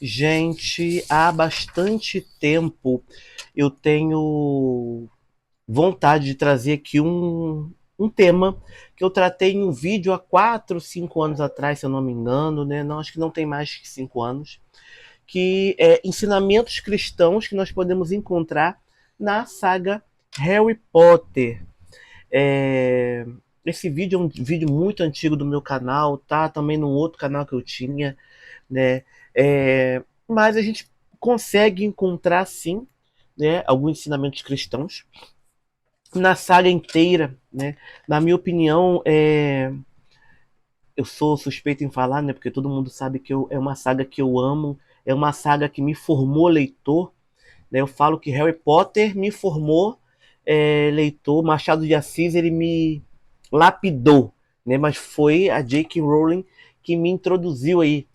Gente, há bastante tempo eu tenho vontade de trazer aqui um tema que eu tratei em um vídeo há 4, 5 anos atrás, se eu não me engano, né? Não, acho que não tem mais que 5 anos, que é ensinamentos cristãos que nós podemos encontrar na saga Harry Potter. É, Esse vídeo é um vídeo muito antigo do meu canal, tá? Também num outro canal que eu tinha, né? Mas a gente consegue encontrar sim, né, alguns ensinamentos cristãos na saga inteira, né? Na minha opinião, eu sou suspeito em falar, né? Porque todo mundo sabe que é uma saga que eu amo, é uma saga que me formou leitor, né? Eu falo que Harry Potter me formou leitor, Machado de Assis ele me lapidou, né? Mas foi a J.K. Rowling que me introduziu aí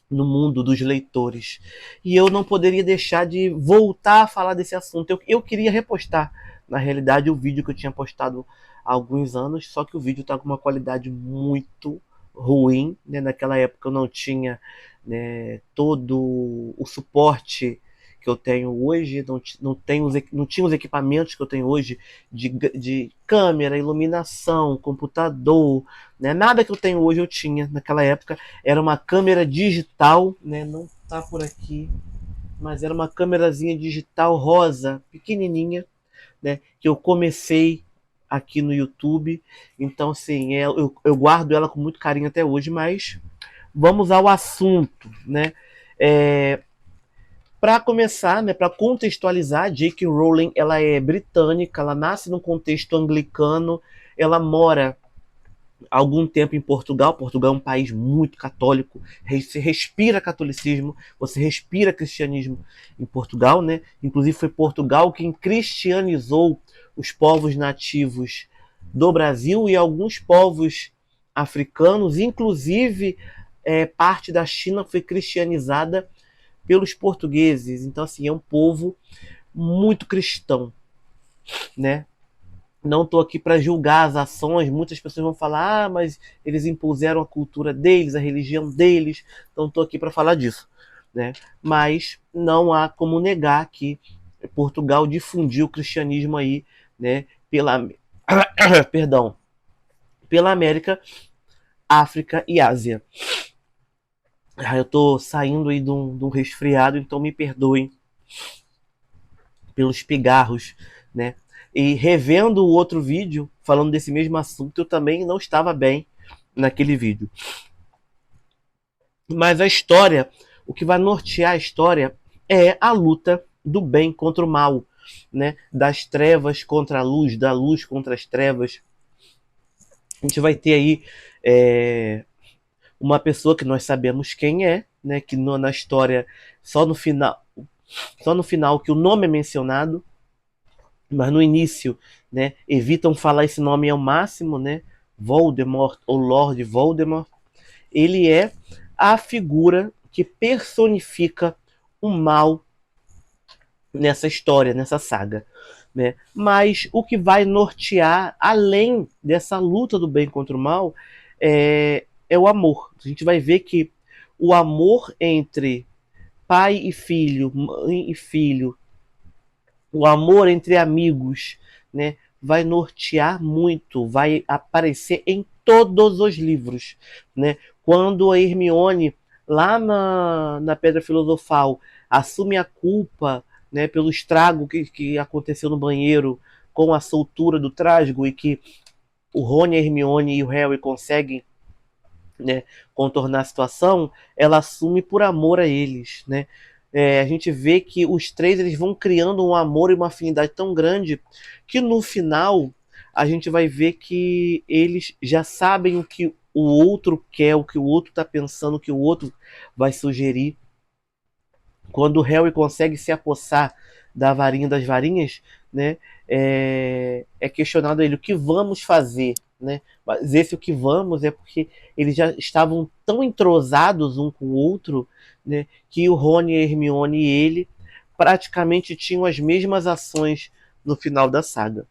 no mundo dos leitores. E eu não poderia deixar de voltar a falar desse assunto. Eu queria repostar, na realidade, o vídeo que eu tinha postado há alguns anos, só que o vídeo está com uma qualidade muito ruim. Né? Naquela época eu não tinha, né, todo o suporte que eu tenho hoje, não tinha os equipamentos que eu tenho hoje de câmera, iluminação, computador, né? Nada que eu tenho hoje eu tinha naquela época. Era uma câmera digital, né? Não tá por aqui, mas era uma câmerazinha digital rosa, pequenininha, né? Que eu comecei aqui no YouTube. Então, assim, eu guardo ela com muito carinho até hoje, mas vamos ao assunto, né? É, para começar, né, para contextualizar, J.K. Rowling ela é britânica, ela nasce num contexto anglicano, ela mora algum tempo em Portugal. Portugal é um país muito católico. Você respira catolicismo, você respira cristianismo em Portugal, né? Inclusive foi Portugal quem cristianizou os povos nativos do Brasil e alguns povos africanos, inclusive parte da China foi cristianizada pelos portugueses. Então, assim, é um povo muito cristão, né? Não estou aqui para julgar as ações. Muitas pessoas vão falar, mas eles impuseram a cultura deles, a religião deles. Então estou aqui para falar disso, né? Mas não há como negar que Portugal difundiu o cristianismo aí, né? Pela, perdão, pela América, África e Ásia. Eu estou saindo aí de um resfriado, então me perdoem pelos pigarros, né? E revendo o outro vídeo falando desse mesmo assunto, eu também não estava bem naquele vídeo. Mas a história, o que vai nortear a história é a luta do bem contra o mal, né? Das trevas contra a luz, da luz contra as trevas. A gente vai ter aí uma pessoa que nós sabemos quem é, né? Que na história só no final, só no final que o nome é mencionado, mas no início, né, evitam falar esse nome ao máximo, né? Voldemort ou Lord Voldemort, ele é a figura que personifica o mal nessa história, nessa saga, né? Mas o que vai nortear, além dessa luta do bem contra o mal, é o amor. A gente vai ver que o amor entre pai e filho, mãe e filho, o amor entre amigos, né, vai nortear muito, vai aparecer em todos os livros, né? Quando a Hermione lá na Pedra Filosofal assume a culpa, né, pelo estrago que aconteceu no banheiro com a soltura do Trasgo e que o Rony, a Hermione e o Harry conseguem, né, contornar a situação, ela assume por amor a eles, né? A gente vê que os três eles vão criando um amor e uma afinidade tão grande que no final a gente vai ver que eles já sabem o que o outro quer, o que o outro está pensando, o que o outro vai sugerir. Quando o Harry consegue se apossar da varinha das varinhas, né, questionado ele o que vamos fazer, né? Mas esse o que vamos é porque eles já estavam tão entrosados um com o outro, né, que o Rony, a Hermione e ele praticamente tinham as mesmas ações no final da saga.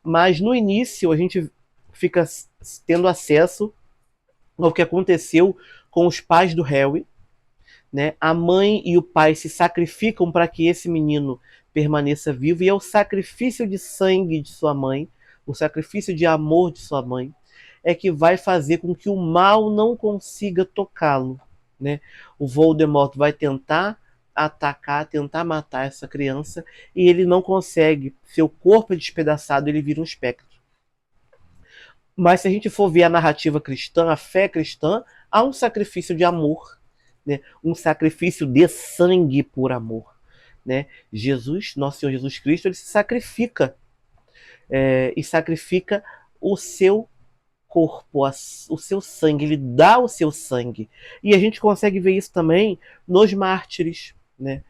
Mas no início a gente fica tendo acesso ao que aconteceu com os pais do Harry, né? A mãe e o pai se sacrificam para que esse menino permaneça vivo, e é o sacrifício de sangue de sua mãe, o sacrifício de amor de sua mãe, é que vai fazer com que o mal não consiga tocá-lo, né? O Voldemort vai tentar atacar, tentar matar essa criança, e ele não consegue. Seu corpo é despedaçado, ele vira um espectro. Mas se a gente for ver a narrativa cristã, a fé cristã, há um sacrifício de amor, né? Um sacrifício de sangue por amor, né? Jesus, nosso Senhor Jesus Cristo, ele se sacrifica, e sacrifica o seu corpo, o seu sangue, ele dá o seu sangue. E a gente consegue ver isso também nos mártires, né?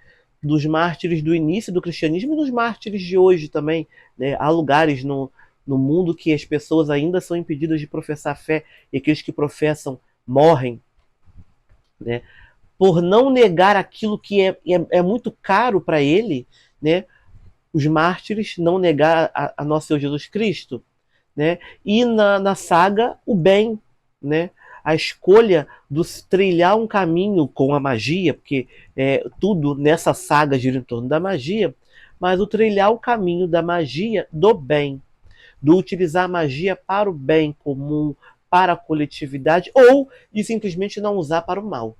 Dos mártires do início do cristianismo e dos mártires de hoje também, né? Há lugares no mundo que as pessoas ainda são impedidas de professar fé, e aqueles que professam morrem, né? Por não negar aquilo que é muito caro para ele, né? Os mártires não negar a nosso Senhor Jesus Cristo, né? E na saga, o bem, né? A escolha de trilhar um caminho com a magia, porque tudo nessa saga gira em torno da magia, mas o trilhar o caminho da magia do bem, do utilizar a magia para o bem comum, para a coletividade, ou de simplesmente não usar para o mal,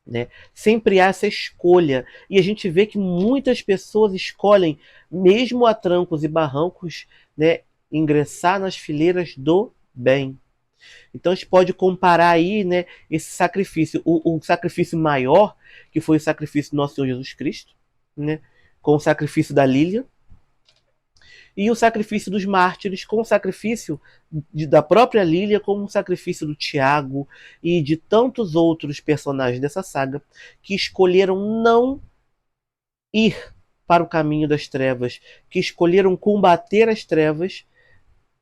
né? Sempre há essa escolha. E a gente vê que muitas pessoas escolhem, mesmo a trancos e barrancos, né, ingressar nas fileiras do bem. Então a gente pode comparar aí, né, esse sacrifício, o sacrifício maior, que foi o sacrifício do nosso Senhor Jesus Cristo, né, com o sacrifício da Lília, e o sacrifício dos mártires, com o sacrifício da própria Lília, como o sacrifício do Tiago e de tantos outros personagens dessa saga, que escolheram não ir para o caminho das trevas, que escolheram combater as trevas,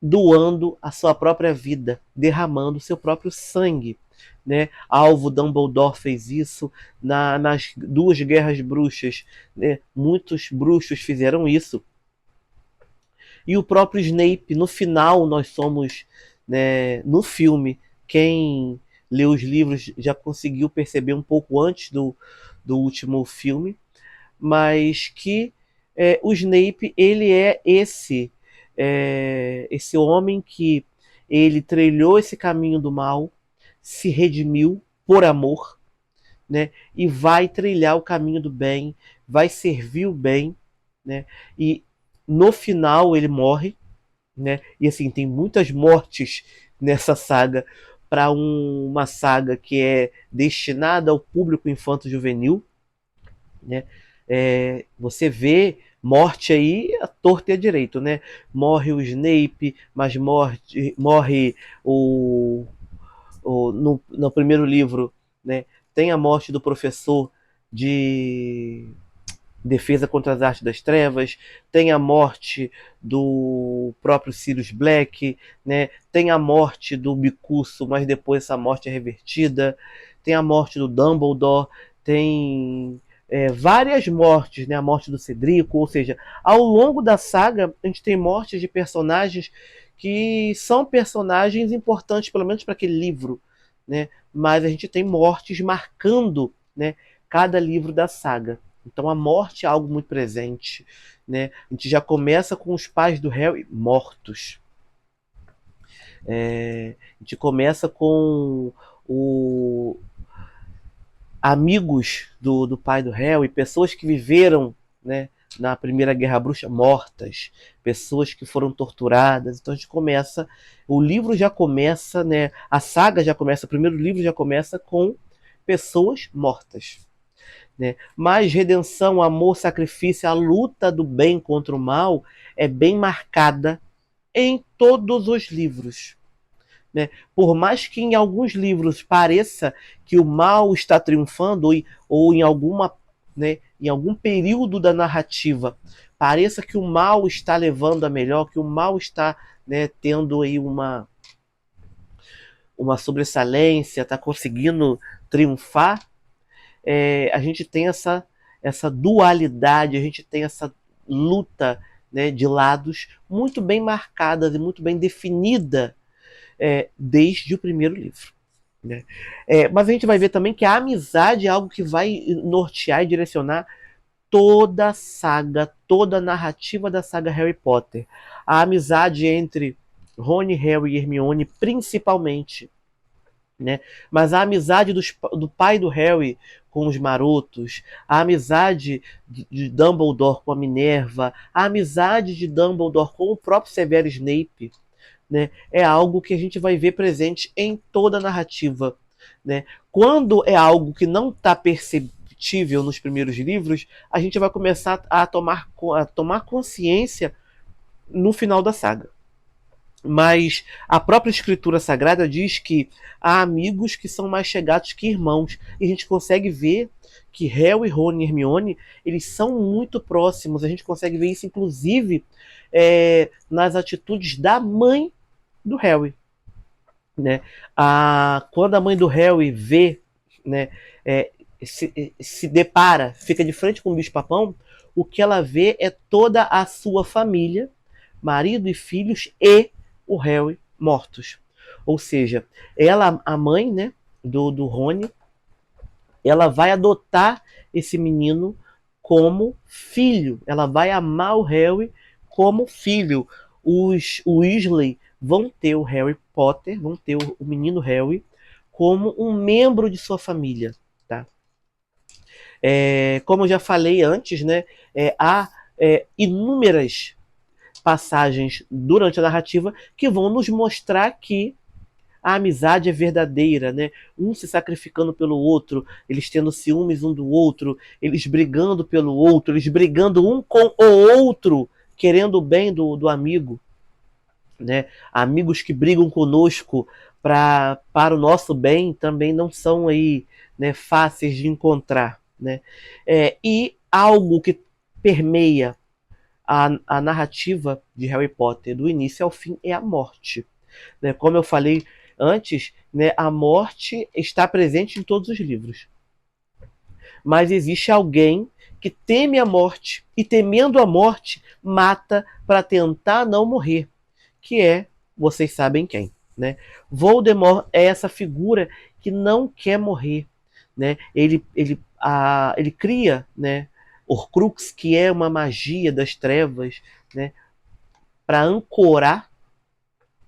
doando a sua própria vida, derramando o seu próprio sangue, né? Alvo Dumbledore fez isso nas duas guerras bruxas, né? Muitos bruxos fizeram isso. E o próprio Snape, no final, nós somos, né, no filme, quem leu os livros já conseguiu perceber um pouco antes do último filme, mas que o Snape, ele é esse homem que ele trilhou esse caminho do mal, se redimiu por amor, né, e vai trilhar o caminho do bem, vai servir o bem, né, e no final ele morre, né? E assim, tem muitas mortes nessa saga, para uma saga que é destinada ao público infanto-juvenil, né? Você vê morte aí à torta e à direito, né? Morre o Snape, mas morre no primeiro livro, né? Tem a morte do professor de Defesa contra as Artes das Trevas, tem a morte do próprio Sirius Black, né? Tem a morte do Bicuço, mas depois essa morte é revertida, tem a morte do Dumbledore, tem várias mortes, né? A morte do Cedrico, ou seja, ao longo da saga a gente tem mortes de personagens que são personagens importantes, pelo menos para aquele livro, né? Mas a gente tem mortes marcando, né, cada livro da saga. Então a morte é algo muito presente, né? A gente já começa com os pais do Harry mortos. A gente começa com o amigos do pai do Harry, pessoas que viveram, né, na Primeira Guerra Bruxa mortas, pessoas que foram torturadas. Então a gente começa, o livro já começa, né, a saga já começa, o primeiro livro já começa com pessoas mortas, né? Mas redenção, amor, sacrifício, a luta do bem contra o mal é bem marcada em todos os livros, né? Por mais que em alguns livros pareça que o mal está triunfando, ou em alguma, né, em algum período da narrativa pareça que o mal está levando a melhor, que o mal está, né, tendo aí uma sobressalência, está conseguindo triunfar, a gente tem essa dualidade, a gente tem essa luta, né, de lados muito bem marcadas e muito bem definida desde o primeiro livro. né? Mas a gente vai ver também que a amizade é algo que vai nortear e direcionar toda a saga, toda a narrativa da saga Harry Potter. A amizade entre Rony, Harry e Hermione, principalmente, né? Mas a amizade do pai do Harry com os marotos, a amizade de Dumbledore com a Minerva, a amizade de Dumbledore com o próprio Severo Snape, né? É algo que a gente vai ver presente em toda a narrativa, né? Quando é algo que não está perceptível nos primeiros livros, a gente vai começar a tomar consciência no final da saga. Mas a própria escritura sagrada diz que há amigos que são mais chegados que irmãos. E a gente consegue ver que Harry, Ron e Hermione, eles são muito próximos. A gente consegue ver isso, inclusive, nas atitudes da mãe do Harry. Né? Quando a mãe do Harry vê, né, se depara, fica de frente com o bicho-papão, o que ela vê é toda a sua família, marido e filhos, e o Harry mortos. Ou seja, ela, a mãe, né, do Rony, ela vai adotar esse menino como filho. Ela vai amar o Harry como filho. Os Weasley vão ter o Harry Potter, vão ter o menino Harry como um membro de sua família. Tá? Como eu já falei antes, né, há inúmeras passagens durante a narrativa que vão nos mostrar que a amizade é verdadeira, né? Um se sacrificando pelo outro, eles tendo ciúmes um do outro, eles brigando pelo outro, eles brigando um com o outro, querendo o bem do amigo, né? Amigos que brigam conosco para o nosso bem também não são aí, né, fáceis de encontrar, né? E algo que permeia a narrativa de Harry Potter do início ao fim é a morte. Né? Como eu falei antes, né, a morte está presente em todos os livros. Mas existe alguém que teme a morte e, temendo a morte, mata para tentar não morrer, que é, vocês sabem quem. Né? Voldemort é essa figura que não quer morrer. Né? Ele cria, né, Horcrux, que é uma magia das trevas, né, para ancorar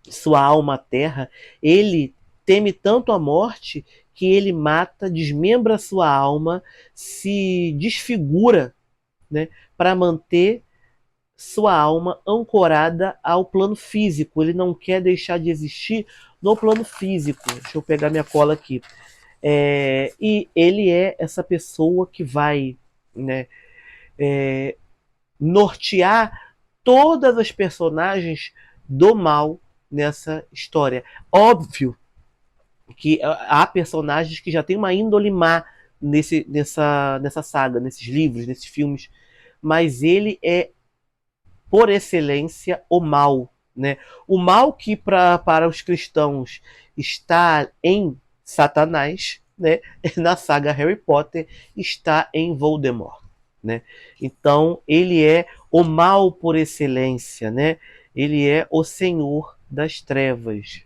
sua alma à terra. Ele teme tanto a morte que ele mata, desmembra sua alma, se desfigura, né, para manter sua alma ancorada ao plano físico. Ele não quer deixar de existir no plano físico. Deixa eu pegar minha cola aqui. E ele é essa pessoa que vai, né, nortear todas as personagens do mal nessa história. Óbvio que há personagens que já têm uma índole má nessa saga, nesses livros, nesses filmes, mas ele é, por excelência, o mal. Né? O mal que para os cristãos está em Satanás, né? Na saga Harry Potter, está em Voldemort. Né? Então, ele é o mal por excelência. Né? Ele é o senhor das trevas.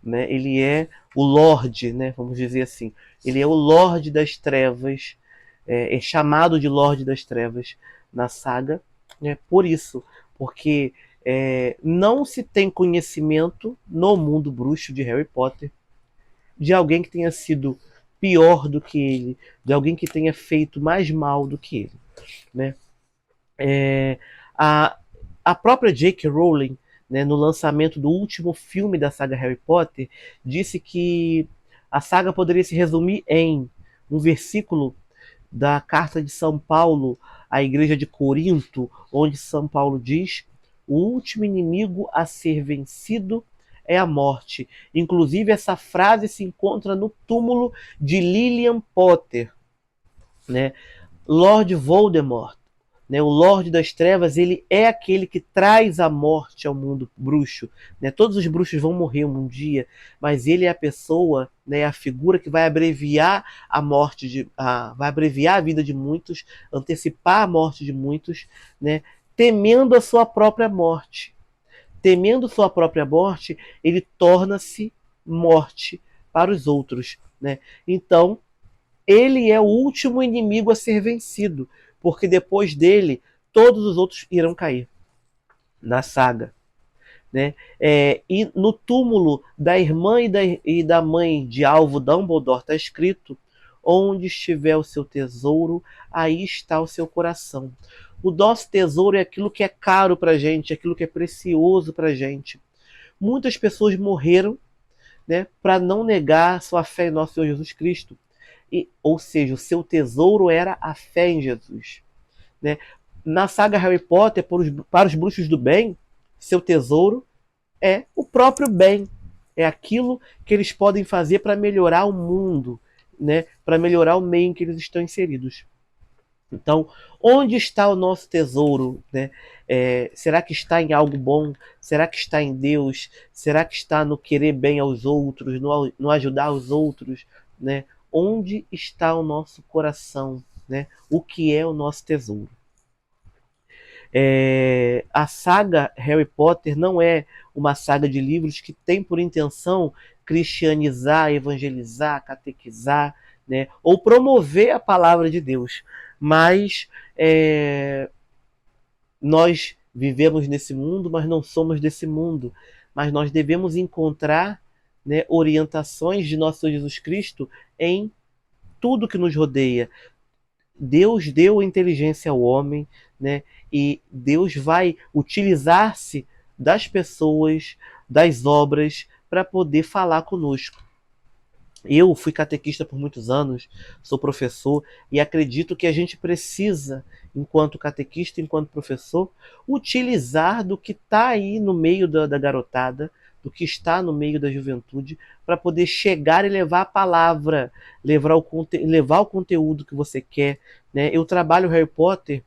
Né? Ele é o Lorde, né? Vamos dizer assim. Ele é o Lorde das Trevas, é chamado de Lorde das Trevas na saga, né? Por isso, porque não se tem conhecimento no mundo bruxo de Harry Potter de alguém que tenha sido pior do que ele, de alguém que tenha feito mais mal do que ele. Né? A, a própria J.K. Rowling, né, no lançamento do último filme da saga Harry Potter, disse que a saga poderia se resumir em um versículo da carta de São Paulo à igreja de Corinto, onde São Paulo diz: o último inimigo a ser vencido é a morte. Inclusive, essa frase se encontra no túmulo de Lilian Potter, né? Lord Voldemort, né, o Lorde das Trevas, ele é aquele que traz a morte ao mundo bruxo. Né? Todos os bruxos vão morrer um dia, mas ele é a pessoa, né, a figura que vai abreviar a morte, vai abreviar a vida de muitos, antecipar a morte de muitos, né, temendo a sua própria morte. Temendo sua própria morte, ele torna-se morte para os outros, né? Então, ele é o último inimigo a ser vencido, porque depois dele, todos os outros irão cair na saga, né? E no túmulo da irmã e da mãe de Alvo Dumbledore está escrito: onde estiver o seu tesouro, aí está o seu coração. O nosso tesouro é aquilo que é caro para a gente, aquilo que é precioso para a gente. Muitas pessoas morreram, né, para não negar sua fé em nosso Senhor Jesus Cristo. Ou seja, o seu tesouro era a fé em Jesus, né? Na saga Harry Potter, para os bruxos do bem, seu tesouro é o próprio bem. É aquilo que eles podem fazer para melhorar o mundo, né? Para melhorar o meio em que eles estão inseridos. Então, onde está o nosso tesouro, né? Será que está em algo bom? Será que está em Deus? Será que está no querer bem aos outros, no ajudar os outros, né? Onde está o nosso coração, né? O que é o nosso tesouro? A saga Harry Potter não é uma saga de livros que tem por intenção cristianizar, evangelizar, catequizar, né? Ou promover a palavra de Deus. Mas nós vivemos nesse mundo, mas não somos desse mundo. Mas nós devemos encontrar, né, orientações de nosso Senhor Jesus Cristo em tudo que nos rodeia. Deus deu inteligência ao homem, né? E Deus vai utilizar-se das pessoas, das obras, para poder falar conosco. Eu fui catequista por muitos anos, sou professor e acredito que a gente precisa, enquanto catequista, enquanto professor, utilizar do que está aí no meio da garotada, do que está no meio da juventude, para poder chegar e levar a palavra, levar o conteúdo que você quer, né? Eu trabalho Harry Potter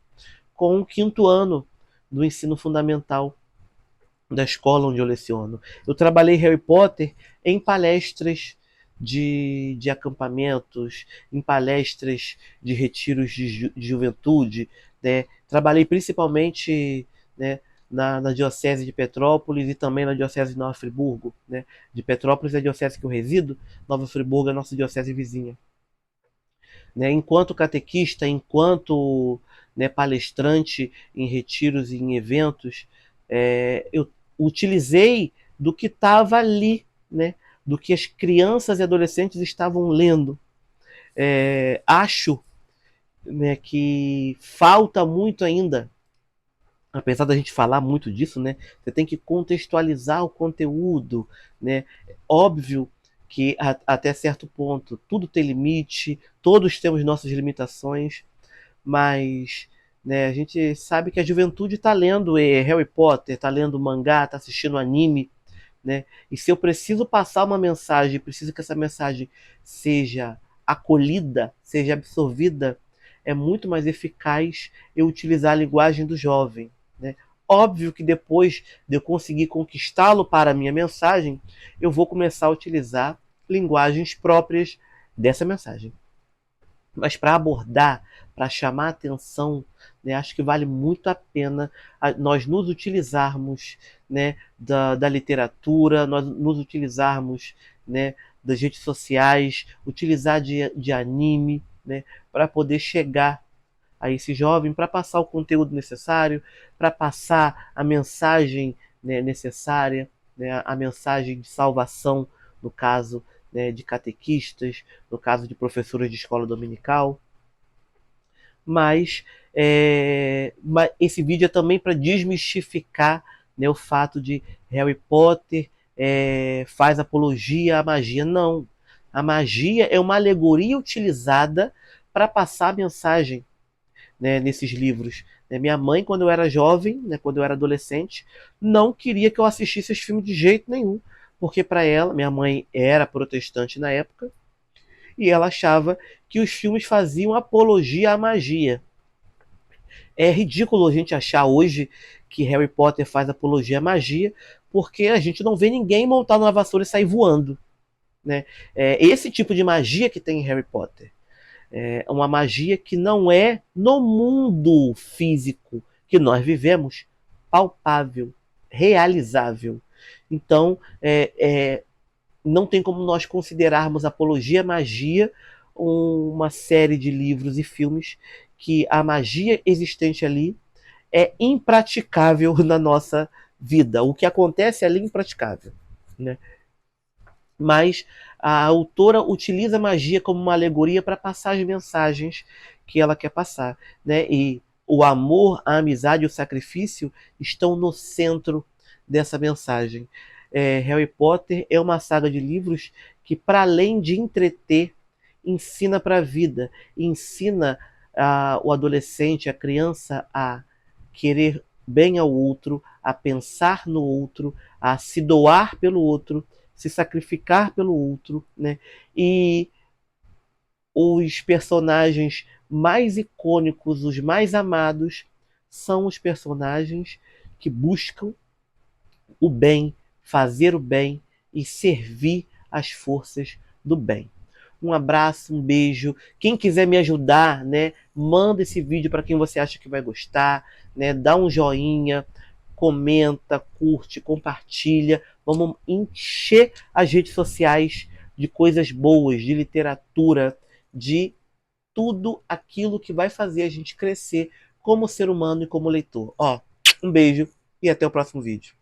com o 5º ano do ensino fundamental da escola onde eu leciono. Eu trabalhei Harry Potter em palestras de acampamentos, em palestras de retiros de juventude, né? Trabalhei principalmente, né, na Diocese de Petrópolis e também na Diocese de Nova Friburgo. Né? De Petrópolis é a diocese que eu resido, Nova Friburgo é a nossa diocese vizinha. Né? Enquanto catequista, enquanto, né, palestrante em retiros e em eventos, eu utilizei do que estava ali, né? Do que as crianças e adolescentes estavam lendo. Acho, né, que falta muito ainda, apesar da gente falar muito disso, né? Você tem que contextualizar o conteúdo, né? Óbvio que até certo ponto tudo tem limite, todos temos nossas limitações, mas, né, a gente sabe que a juventude está lendo Harry Potter, está lendo mangá, está assistindo anime, né? E se eu preciso passar uma mensagem, preciso que essa mensagem seja acolhida, seja absorvida, é muito mais eficaz eu utilizar a linguagem do jovem, né? Óbvio que depois de eu conseguir conquistá-lo para a minha mensagem, eu vou começar a utilizar linguagens próprias dessa mensagem. Mas para abordar, para chamar a atenção, né, acho que vale muito a pena nós nos utilizarmos, né, da literatura, nós nos utilizarmos, né, das redes sociais, utilizar de anime, né, para poder chegar a esse jovem, para passar o conteúdo necessário, para passar a mensagem, né, necessária, né, a mensagem de salvação, no caso, né, de catequistas, no caso de professores de escola dominical. Mas esse vídeo é também para desmistificar, né, o fato de Harry Potter faz apologia à magia. Não. A magia é uma alegoria utilizada para passar a mensagem, né, nesses livros. Minha mãe, quando eu era jovem, né, quando eu era adolescente, não queria que eu assistisse esse filme de jeito nenhum, porque para ela, minha mãe era protestante na época, e ela achava que os filmes faziam apologia à magia. É ridículo a gente achar hoje que Harry Potter faz apologia à magia, porque a gente não vê ninguém montar numa vassoura e sair voando. Né? Esse tipo de magia que tem em Harry Potter. É uma magia que não é no mundo físico que nós vivemos palpável, realizável. Então, não tem como nós considerarmos Apologia à Magia uma série de livros e filmes que a magia existente ali é impraticável na nossa vida. O que acontece ali é impraticável, né? Mas a autora utiliza a magia como uma alegoria para passar as mensagens que ela quer passar, né? E o amor, a amizade e o sacrifício estão no centro dessa mensagem. Harry Potter é uma saga de livros que, para além de entreter, ensina para a vida, ensina o adolescente, a criança a querer bem ao outro, a pensar no outro, a se doar pelo outro, se sacrificar pelo outro, né? E os personagens mais icônicos, os mais amados, são os personagens que buscam o bem, fazer o bem e servir as forças do bem. Um abraço, um beijo. Quem quiser me ajudar, né, manda esse vídeo para quem você acha que vai gostar, né, dá um joinha, comenta, curte, compartilha. Vamos encher as redes sociais de coisas boas, de literatura, de tudo aquilo que vai fazer a gente crescer como ser humano e como leitor. Ó, um beijo e até o próximo vídeo.